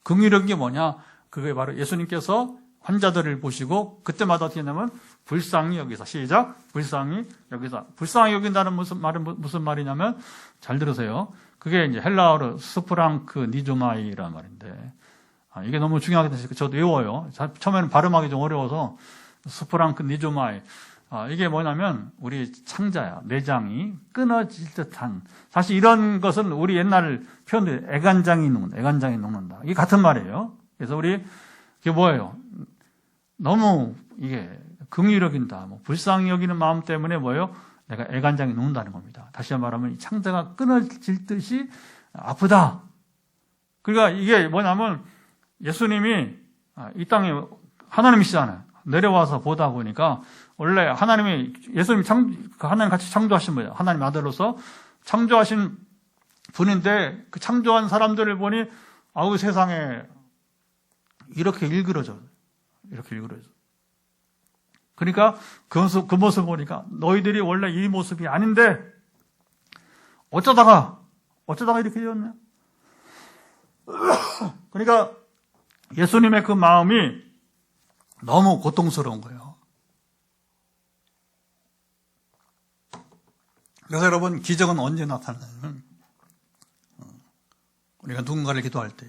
긍휼히 여긴 게 뭐냐? 그게 바로 예수님께서 환자들을 보시고 그때마다 어떻게 했냐면 불쌍히 여기사. 시작. 불쌍히 여기사. 불쌍히 여긴다는 무슨 말이냐면, 잘 들으세요. 그게 이제 헬라어로 스프랑크 니조마이라는 말인데, 이게 너무 중요하게 되니까 저도 외워요. 처음에는 발음하기 좀 어려워서 스프랑크 니조마이. 이게 뭐냐면 우리 창자야, 내장이 끊어질 듯한, 사실 이런 것은 우리 옛날 표현들 애간장이 녹는다. 이게 같은 말이에요. 그래서 이게 뭐예요? 너무 이게 긍휼히 여긴다, 불쌍히 여기는 마음 때문에 뭐예요? 내가 애간장이 녹는다는 겁니다. 다시 말하면 이 창자가 끊어질 듯이 아프다. 그러니까 이게 뭐냐면 예수님이 이 땅에 하나님이시잖아요. 내려와서 보다 보니까 원래 하나님이 하나님 같이 창조하신 거예요. 하나님 아들로서 창조하신 분인데 그 창조한 사람들을 보니 아우 세상에 이렇게 일그러져. 그러니까 그 모습 보니까 너희들이 원래 이 모습이 아닌데 어쩌다가 이렇게 되었냐? 그러니까 예수님의 그 마음이 너무 고통스러운 거예요. 그래서 여러분, 기적은 언제 나타나냐면 우리가 누군가를 기도할 때,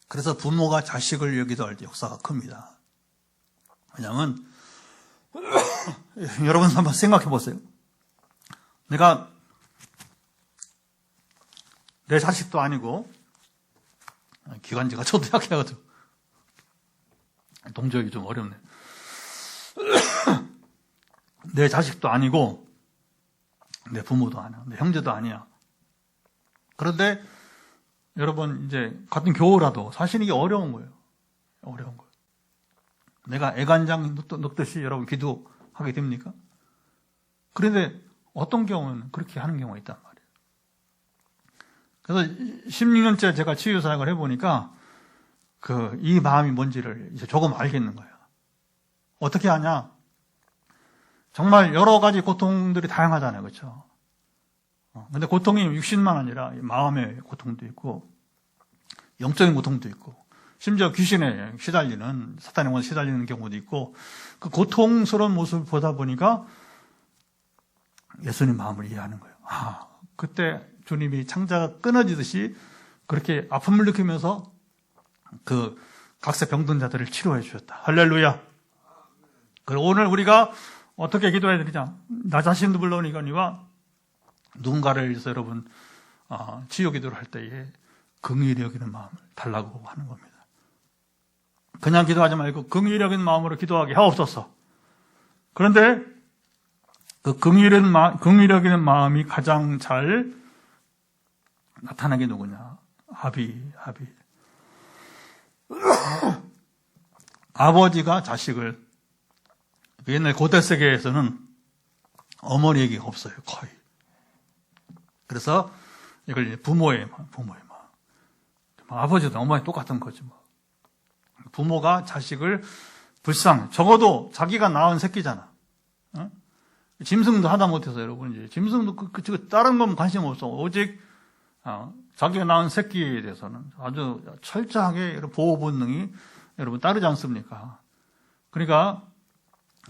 그래서 부모가 자식을 위해 기도할 때 역사가 큽니다. 왜냐하면 여러분 한번 생각해 보세요. 내가 내 자식도 아니고, 기관지가 저도 약해가지고 동작이 좀 어렵네. 내 자식도 아니고 내 부모도 아니야, 내 형제도 아니야. 그런데 여러분 이제 같은 교우라도 사실 이게 어려운 거예요. 어려운 거예요. 내가 애간장 넣듯이 여러분 기도하게 됩니까? 그런데 어떤 경우는 그렇게 하는 경우가 있단 말이에요. 그래서 16년째 제가 치유사역을 해보니까 이 마음이 뭔지를 이제 조금 알겠는 거예요. 어떻게 하냐? 정말 여러 가지 고통들이 다양하잖아요. 그렇죠? 근데 고통이 육신만 아니라 마음의 고통도 있고 영적인 고통도 있고 심지어 귀신에 시달리는 사탄의 원에 시달리는 경우도 있고 그 고통스러운 모습을 보다 보니까 예수님 마음을 이해하는 거예요. 그때 주님이 창자가 끊어지듯이 그렇게 아픔을 느끼면서 그 각세 병든 자들을 치료해 주셨다. 할렐루야. 그리고 오늘 우리가 어떻게 기도해야 되느냐? 나 자신도 물론이거니와 누군가를 위해서 여러분 치유 기도를 할 때에 긍휼히 여기는 마음을 달라고 하는 겁니다. 그냥 기도하지 말고 긍휼히 여기는 마음으로 기도하게 하옵소서. 그런데 그 긍휼히 여기는 마음이 가장 잘 나타나게 누구냐? 아비. 아버지가 자식을, 옛날 고대 세계에서는 어머니 얘기가 없어요, 거의. 그래서 이걸 부모의 마음. 아버지도 어머니 똑같은 거지 뭐. 부모가 자식을 불쌍해. 적어도 자기가 낳은 새끼잖아. 짐승도 하다 못해서 여러분 이제 짐승도 다른 건 관심 없어. 오직 자기가 낳은 새끼에 대해서는 아주 철저하게 보호 본능이 여러분 따르지 않습니까? 그러니까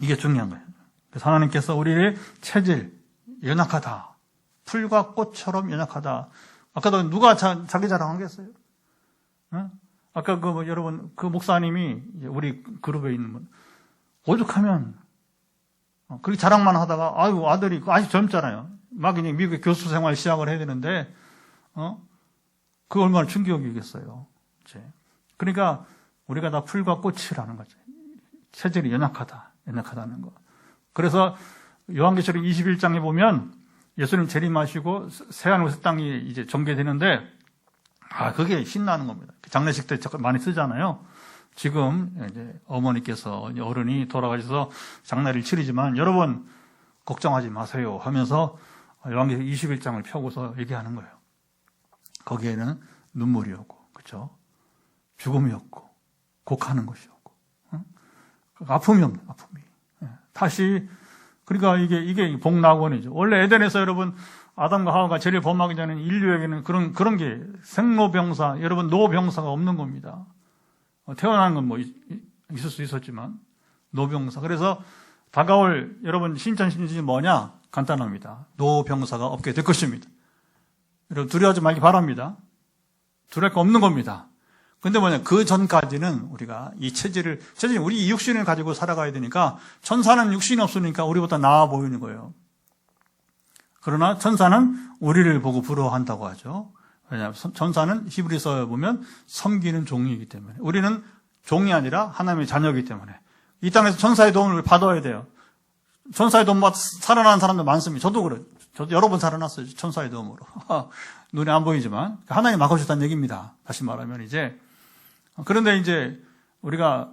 이게 중요한 거예요. 그래서 하나님께서 우리의 체질 연약하다. 풀과 꽃처럼 연약하다. 아까도 누가 자기 자랑하겠어요? 아까 여러분 그 목사님이 우리 그룹에 있는 분 오죽하면 그렇게 자랑만 하다가 아들이 아직 젊잖아요. 막 이제 미국에 교수 생활 시작을 해야 되는데 그 얼마나 충격이겠어요. 그러니까 우리가 다 풀과 꽃이라는 거죠. 체질이 연약하다는 거. 그래서 요한계시록 21장에 보면 예수님 재림하시고 새하늘과 새 땅이 이제 전개되는데 그게 신나는 겁니다. 장례식 때 많이 쓰잖아요. 지금 이제 어머니께서 어른이 돌아가셔서 장례를 치르지만 여러분 걱정하지 마세요 하면서 요한계시록 21장을 펴고서 얘기하는 거예요. 거기에는 눈물이 없고, 그렇죠? 죽음이 없고, 곡하는 것이 없고, 아픔이 없는 아픔이. 다시 그러니까 이게 복락원이죠. 원래 에덴에서 여러분 아담과 하와가 죄를 범하기 전에 인류에게는 그런 게 생로병사, 여러분 노병사가 없는 겁니다. 태어나는 건 뭐 있을 수 있었지만 노병사. 그래서 다가올 여러분 신천신이 뭐냐? 간단합니다. 노병사가 없게 될 것입니다. 여러분 두려워하지 말기 바랍니다. 두려울 거 없는 겁니다. 근데 그 전까지는 우리가 이 체질 우리 육신을 가지고 살아가야 되니까 천사는 육신이 없으니까 우리보다 나아 보이는 거예요. 그러나 천사는 우리를 보고 부러워한다고 하죠. 왜냐하면 천사는 히브리서에 보면 섬기는 종이기 때문에 우리는 종이 아니라 하나님의 자녀이기 때문에 이 땅에서 천사의 도움을 받아야 돼요. 천사의 도움 받아 살아나는 사람들 많습니다. 저도 그래요. 저도 여러 번 살아났어요. 천사의 도움으로. 눈에 안 보이지만 하나님 막아주셨다는 얘기입니다. 다시 말하면 이제 그런데 이제 우리가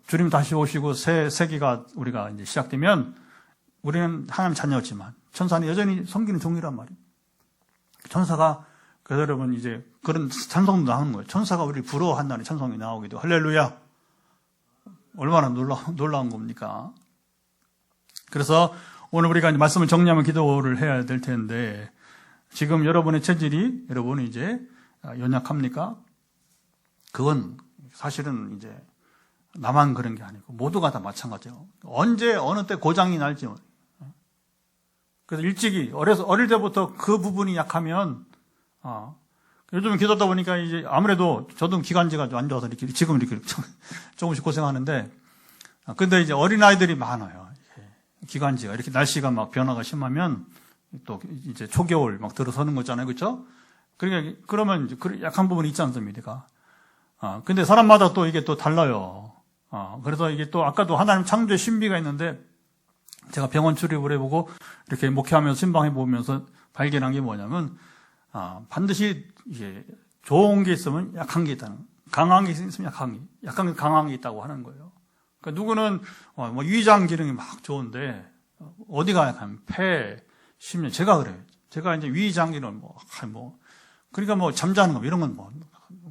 주님 다시 오시고 새 세기가 우리가 이제 시작되면 우리는 하나님 자녀였지만 천사는 여전히 섬기는 종이란 말이에요. 천사가 그래서 여러분 이제 그런 찬송도 나오는 거예요. 천사가 우리를 부러워한다는 찬송이 나오기도. 할렐루야. 얼마나 놀라운 겁니까? 그래서 오늘 우리가 이제 말씀을 정리하면 기도를 해야 될 텐데 지금 여러분의 체질이 여러분이 이제 연약합니까? 그건 사실은 이제 나만 그런 게 아니고 모두가 다 마찬가지예요. 언제 어느 때 고장이 날지. 그래서 일찍이 어릴 때부터 그 부분이 약하면 요즘 기도하다 보니까 이제 아무래도 저도 기관지가 안 좋아서 지금 이렇게 조금씩 고생하는데 근데 이제 어린아이들이 많아요. 기관지가 이렇게 날씨가 막 변화가 심하면 또 이제 초겨울 막 들어서는 거잖아요. 그렇죠? 그러니까 그러면 이제 약한 부분이 있지 않습니까? 근데 사람마다 또 이게 또 달라요. 그래서 이게 또 아까도 하나님 창조의 신비가 있는데 제가 병원 출입을 해보고 이렇게 목회하면서 신방해 보면서 발견한 게 뭐냐면 반드시 이제 좋은 게 있으면 약한 게 있다는, 강한 게 있으면 약한 게 강한 게 있다고 하는 거예요. 그러니까 누구는 뭐 위장 기능이 막 좋은데 어디가 약하면 폐, 심장. 제가 그래요. 제가 이제 위장 기능 그러니까 뭐 잠자는 거 이런 건 뭐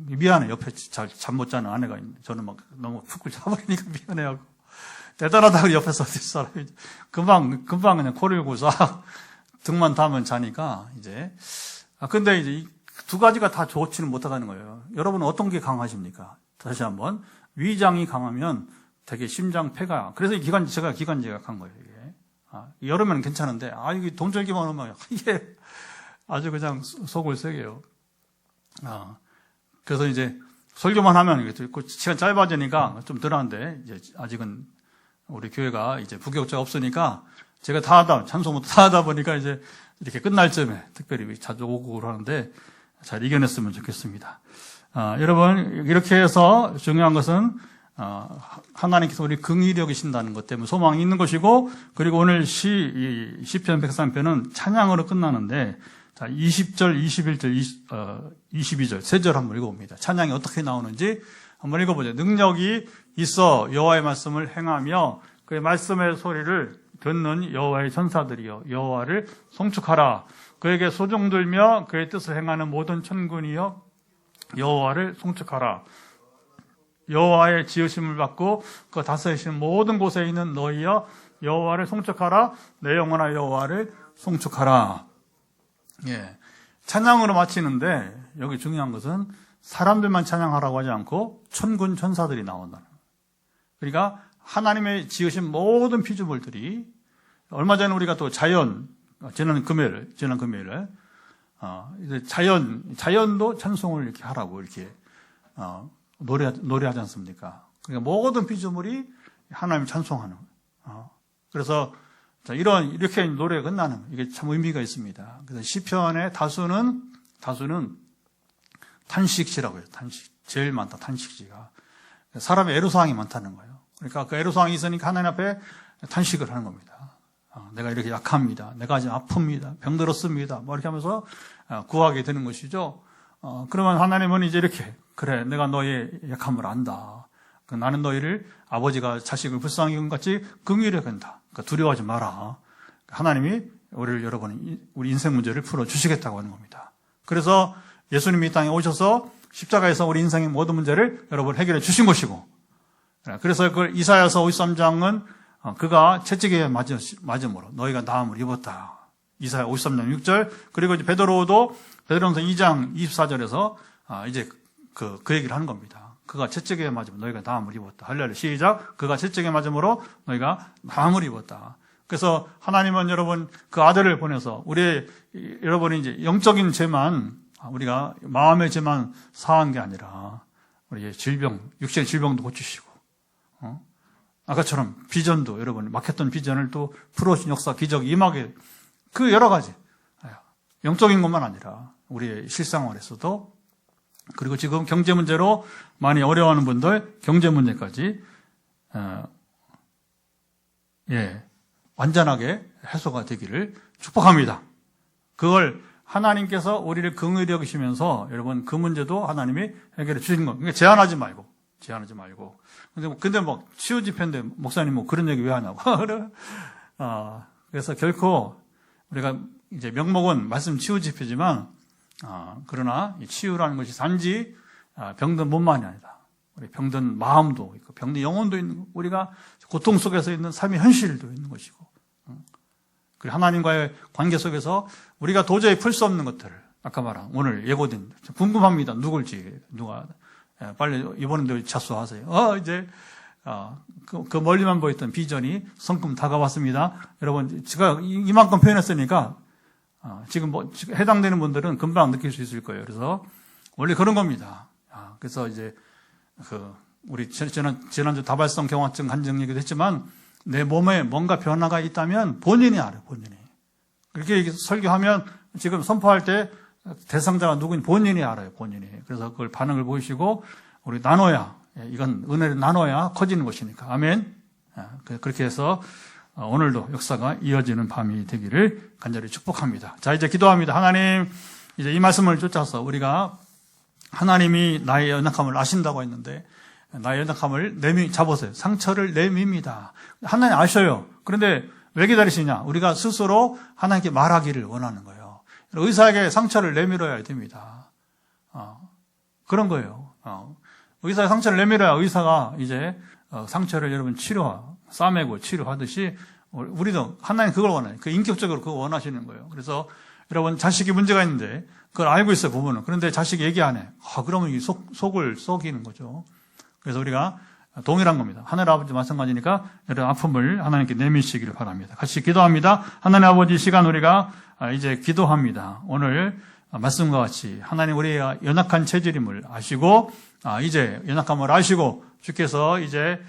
미안해. 옆에 잠 못 자는 아내가 있는데 저는 막 너무 푹 자버리니까 미안해하고 대단하다고 옆에서 사람이 금방 그냥 코를 고서 등만 닿으면 자니까 이제 근데 이제 이 두 가지가 다 좋지는 못하는 거예요. 여러분은 어떤 게 강하십니까? 다시 한번 위장이 강하면 되게 심장, 폐가 그래서 제가 기관지가 강한 거예요. 이게 여름에는 괜찮은데 이게 동절기만 오면 이게 아주 그냥 속을 새겨요. 그래서 이제 설교만 하면 이게 시간 짧아지니까 좀 덜한데 이제 아직은 우리 교회가 이제 부교육자가 없으니까 제가 찬송부터 다 하다 보니까 이제 이렇게 끝날 쯤에 특별히 자주 오고 그러는데 잘 이겨냈으면 좋겠습니다. 여러분, 이렇게 해서 중요한 것은, 하나님께서 우리 긍휼히 여기신다는 것 때문에 소망이 있는 것이고, 그리고 오늘 시편 103편은 찬양으로 끝나는데, 자, 20절, 21절, 22절, 세 절 한번 읽어봅니다. 찬양이 어떻게 나오는지 한번 읽어보죠. 능력이 있어 여호와의 말씀을 행하며 그의 말씀의 소리를 듣는 여호와의 전사들이여 여호와를 송축하라. 그에게 소종들며 그의 뜻을 행하는 모든 천군이여 여호와를 송축하라. 여호와의 지으심을 받고 그 다스리시는 모든 곳에 있는 너희여 여호와를 송축하라. 내 영혼아 여호와를 송축하라. 예, 찬양으로 마치는데 여기 중요한 것은 사람들만 찬양하라고 하지 않고 천군 천사들이 나온다는 거예요. 그러니까 하나님의 지으신 모든 피조물들이 얼마 전에 우리가 또 지난 금요일에 이제 자연도 찬송을 이렇게 하라고 이렇게 노래하지 않습니까? 그러니까 모든 피조물이 하나님을 찬송하는 거예요. 그래서 이렇게 노래가 끝나는 이게 참 의미가 있습니다. 그래서 시편의 다수는 탄식시라고 해요. 제일 많다, 탄식시가. 사람의 애로사항이 많다는 거예요. 그러니까 그 애로사항이 있으니까 하나님 앞에 탄식을 하는 겁니다. 내가 이렇게 약합니다. 내가 지금 아픕니다. 병들었습니다. 뭐 이렇게 하면서 구하게 되는 것이죠. 그러면 하나님은 이제 이렇게, 그래, 내가 너의 약함을 안다. 나는 너희를 아버지가 자식을 불쌍히 여긴 같이 긍휼히 여긴다. 그러니까 두려워하지 마라. 하나님이 우리 인생 문제를 풀어주시겠다고 하는 겁니다. 그래서 예수님이 이 땅에 오셔서 십자가에서 우리 인생의 모든 문제를 여러분 해결해 주신 것이고, 그래서 그걸 이사야서 53장은 그가 채찍에 맞음으로 너희가 나음을 입었다. 이사야 53장 6절. 그리고 이제 베드로서 2장 24절에서 이제 그 얘기를 하는 겁니다. 그가 채찍에 맞으면 너희가 나음을 입었다. 할렐루야. 시작. 그가 채찍에 맞음으로 너희가 나음을 입었다. 그래서 하나님은 여러분 그 아들을 보내서 여러분이 이제 영적인 죄만 우리가 마음의 죄만 사한 게 아니라 우리의 육신의 질병도 고치시고, 아까처럼 비전도 여러분 막혔던 비전을 또 풀어주신 역사, 기적이 임하게 그 여러 가지 영적인 것만 아니라 우리의 실생활에서도 그리고 지금 경제 문제로 많이 어려워하는 분들 경제 문제까지 완전하게 해소가 되기를 축복합니다. 그걸 하나님께서 우리를 긍휼히 여기시면서 여러분 그 문제도 하나님이 해결해 주신 거. 그러니까 제한하지 말고. 근데 뭐 치유 집회인데 목사님 뭐 그런 얘기 왜 하냐고. 그래서 결코 우리가 이제 명목은 말씀 치유 집회지만 그러나 이 치유라는 것이 단지 병든 몸만이 아니다. 우리 병든 마음도 있고 병든 영혼도 있는 우리가 고통 속에서 있는 삶의 현실도 있는 것이고. 그리고 하나님과의 관계 속에서 우리가 도저히 풀 수 없는 것들을 아까 말한 오늘 예고된 궁금합니다. 누가 빨리 이번에도 자수하세요. 이제 그 멀리만 보였던 비전이 성큼 다가왔습니다. 여러분 제가 이만큼 표현했으니까 지금 해당되는 분들은 금방 느낄 수 있을 거예요. 그래서 원래 그런 겁니다. 그래서 이제 우리 지난주 다발성 경화증 간증 얘기도 했지만 내 몸에 뭔가 변화가 있다면 본인이 알아요. 본인이. 그렇게 설교하면 지금 선포할 때 대상자가 누구인지 본인이 알아요. 본인이. 그래서 그걸 반응을 보이시고 우리 나눠야 이건 은혜를 나눠야 커지는 것이니까. 아멘. 그렇게 해서 오늘도 역사가 이어지는 밤이 되기를 간절히 축복합니다. 자, 이제 기도합니다. 하나님, 이제 이 말씀을 쫓아서 우리가 하나님이 나의 연약함을 아신다고 했는데 나의 연약함을 잡으세요. 상처를 내밉니다. 하나님 아셔요. 그런데 왜 기다리시냐? 우리가 스스로 하나님께 말하기를 원하는 거예요. 의사에게 상처를 내밀어야 됩니다. 그런 거예요. 의사의 상처를 내밀어야 의사가 이제 상처를 여러분 싸매고 치료하듯이 우리도 하나님 그걸 원해요. 그 인격적으로 그거 원하시는 거예요. 그래서 여러분 자식이 문제가 있는데 그걸 알고 있어요, 부모는. 그런데 자식이 얘기 안 해. 그러면 이 속을 썩이는 거죠. 그래서 우리가 동일한 겁니다. 하늘 아버지 마찬가지니까 여러분 아픔을 하나님께 내미시기를 바랍니다. 같이 기도합니다. 하나님 아버지 시간 우리가 이제 기도합니다. 오늘 말씀과 같이 하나님 우리가 연약한 체질임을 아시고 이제 연약함을 아시고 주께서 이제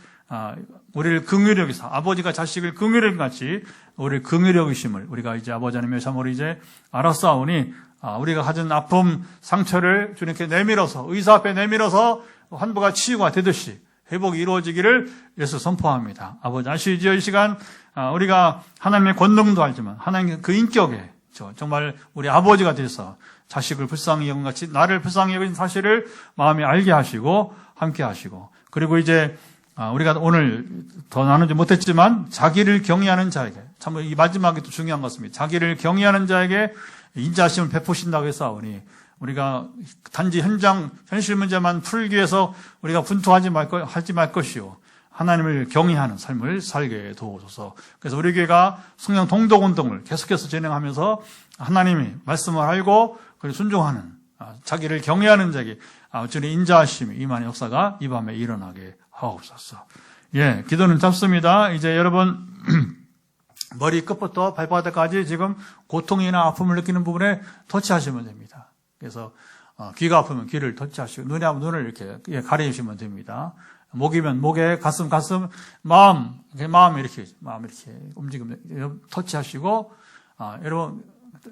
우리를 긍휼히 여기사 아버지가 자식을 긍휼히 여긴 같이 우리를 긍휼히 여기심을 우리가 이제 아버지 하나님의 참으로 이제 알았사오니 우리가 가진 아픔 상처를 주님께 내밀어서 의사 앞에 내밀어서 환부가 치유가 되듯이 회복이 이루어지기를 예수 선포합니다. 아버지 아시지요? 이 시간 우리가 하나님의 권능도 알지만 하나님의 그 인격에 정말 우리 아버지가 되어서 자식을 불쌍히 여긴 같이 나를 불쌍히 여긴 사실을 마음에 알게 하시고 함께 하시고 그리고 이제 우리가 오늘 더 나누지 못했지만 자기를 경외하는 자에게 참 이 마지막이 또 중요한 것 같습니다. 자기를 경외하는 자에게 인자하심을 베푸신다고 했사오니 우리가 단지 현실 문제만 풀기 위해서 우리가 분투하지 말 것이요 하나님을 경외하는 삶을 살게 도우소서. 그래서 우리 교회가 성령 동독 운동을 계속해서 진행하면서 하나님이 말씀을 알고 그리고 순종하는 자기를 경외하는 자에게 주님의 인자하심이 임하는 역사가 이 밤에 일어나게 하옵소서. 예, 기도는 짧습니다. 이제 여러분 머리 끝부터 발바닥까지 지금 고통이나 아픔을 느끼는 부분에 터치하시면 됩니다. 그래서 귀가 아프면 귀를 터치하시고 눈이 아프면 눈을 이렇게 가려주시면 됩니다. 목이면 목에 가슴 마음 이렇게 움직이면 터치하시고 여러분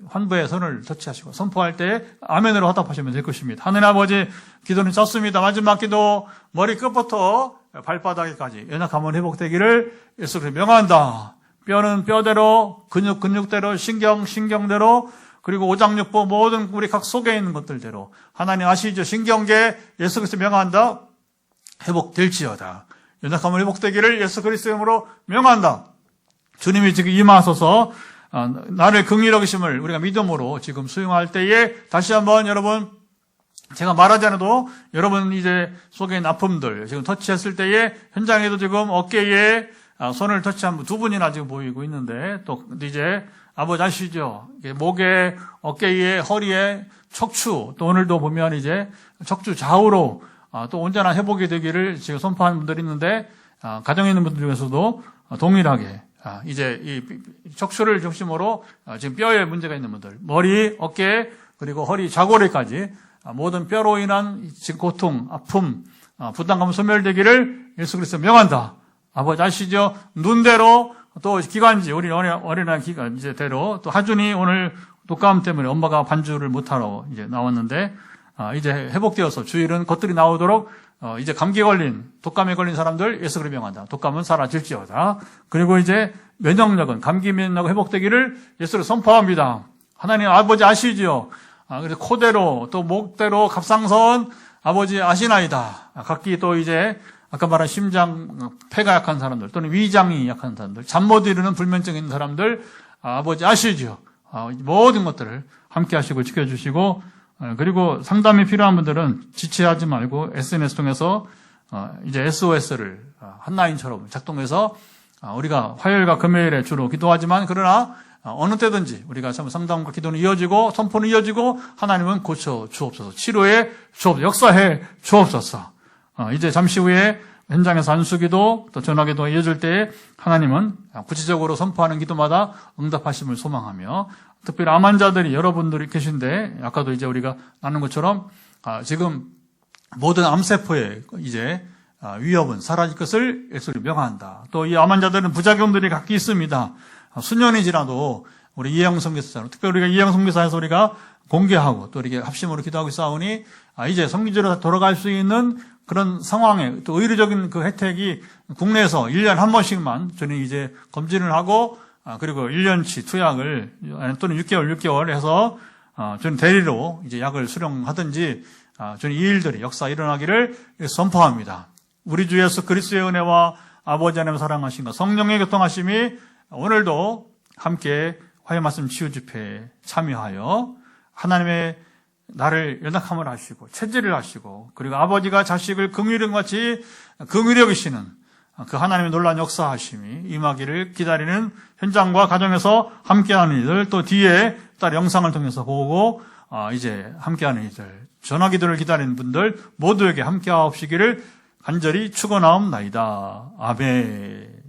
환부의 손을 터치하시고 선포할 때 아멘으로 화답하시면 될 것입니다. 하느님 아버지 기도는 짧습니다. 마지막 기도 머리 끝부터 발바닥까지 연약함은 회복되기를 예수 그리스도 명한다. 뼈는 뼈대로 근육대로 신경대로 그리고 오장육부 모든 우리 각 속에 있는 것들대로 하나님 아시죠? 신경계 예수 그리스도 명한다. 회복될지어다. 연약함을 회복되기를 예수 그리스도의 이름으로 명한다. 주님이 지금 임하소서 나를 긍휼히 여기심을 우리가 믿음으로 지금 수용할 때에 다시 한번 여러분 제가 말하지 않아도 여러분 이제 속에 있는 아픔들 지금 터치했을 때에 현장에도 지금 어깨에 손을 터치한 분 두 분이나 지금 보이고 있는데 또 이제 아버지 아시죠? 목에 어깨에 허리에 척추 또 오늘도 보면 이제 척추 좌우로 또 온전한 회복이 되기를 지금 선포하는 분들이 있는데 가정에 있는 분들 중에서도 동일하게 이제 이 척추를 중심으로 지금 뼈에 문제가 있는 분들 머리, 어깨 그리고 허리, 좌골에까지 모든 뼈로 인한 지금 고통, 아픔, 부담감 소멸되기를 예수 그리스도 명한다. 아버지 아시죠? 눈대로 또 기관지 우리 어린아이 기관지대로 또 하준이 오늘 독감 때문에 엄마가 반주를 못하러 이제 나왔는데 이제 회복되어서 주일은 것들이 나오도록 이제 독감에 걸린 사람들 예수 그리스도 명한다. 독감은 사라질지어다. 그리고 이제 면역력은 감기 면역력 회복되기를 예수로 선포합니다. 하나님 아버지 아시죠? 그래서 코대로 또 목대로 갑상선 아버지 아시나이다. 각기 또 이제 아까 말한 심장, 폐가 약한 사람들 또는 위장이 약한 사람들, 잠 못 이루는 불면증 있는 사람들 아버지 아시죠? 모든 것들을 함께 하시고 지켜주시고 그리고 상담이 필요한 분들은 지체하지 말고 SNS 통해서 이제 SOS를 한라인처럼 작동해서 우리가 화요일과 금요일에 주로 기도하지만 그러나 어느 때든지 우리가 참 상담과 기도는 이어지고 선포는 이어지고 하나님은 고쳐 주옵소서. 치료해 주옵소서. 역사해 주옵소서. 이제 잠시 후에 현장에서 안수기도 또 전화기도 이어질 때에 하나님은 구체적으로 선포하는 기도마다 응답하심을 소망하며 특별히 암 환자들이 여러분들이 계신데 아까도 이제 우리가 나눈 것처럼 지금 모든 암세포의 이제 위협은 사라질 것을 예수를 명한다. 또 이 암 환자들은 부작용들이 각기 있습니다. 수년이 지나도 우리 이혜영 선교사처럼 특별히 우리가 이혜영 선교사에서 우리가 공개하고 또 이렇게 합심으로 기도하고 있사오니 이제 선교지로 돌아갈 수 있는 그런 상황에 또 의료적인 그 혜택이 국내에서 1년에 한 번씩만 저는 이제 검진을 하고 그리고 1년치 투약을 또는 6개월 해서 저는 대리로 이제 약을 수령하든지 저는 이 일들이 역사 일어나기를 선포합니다. 우리 주 예수 그리스도의 은혜와 아버지 하나님 사랑하심과 성령의 교통하심이 오늘도 함께 화요 말씀 치유 집회에 참여하여 하나님의 나를 연약함을 하시고 체질을 하시고 그리고 아버지가 자식을 긍휼히 같이 긍휼히 여기시는 그 하나님의 놀라운 역사하심이 임하기를 기다리는 현장과 가정에서 함께하는 이들, 또 뒤에 딸 영상을 통해서 보고 이제 함께하는 이들, 전화기도를 기다리는 분들 모두에게 함께하옵시기를 간절히 축원하옵나이다. 아멘.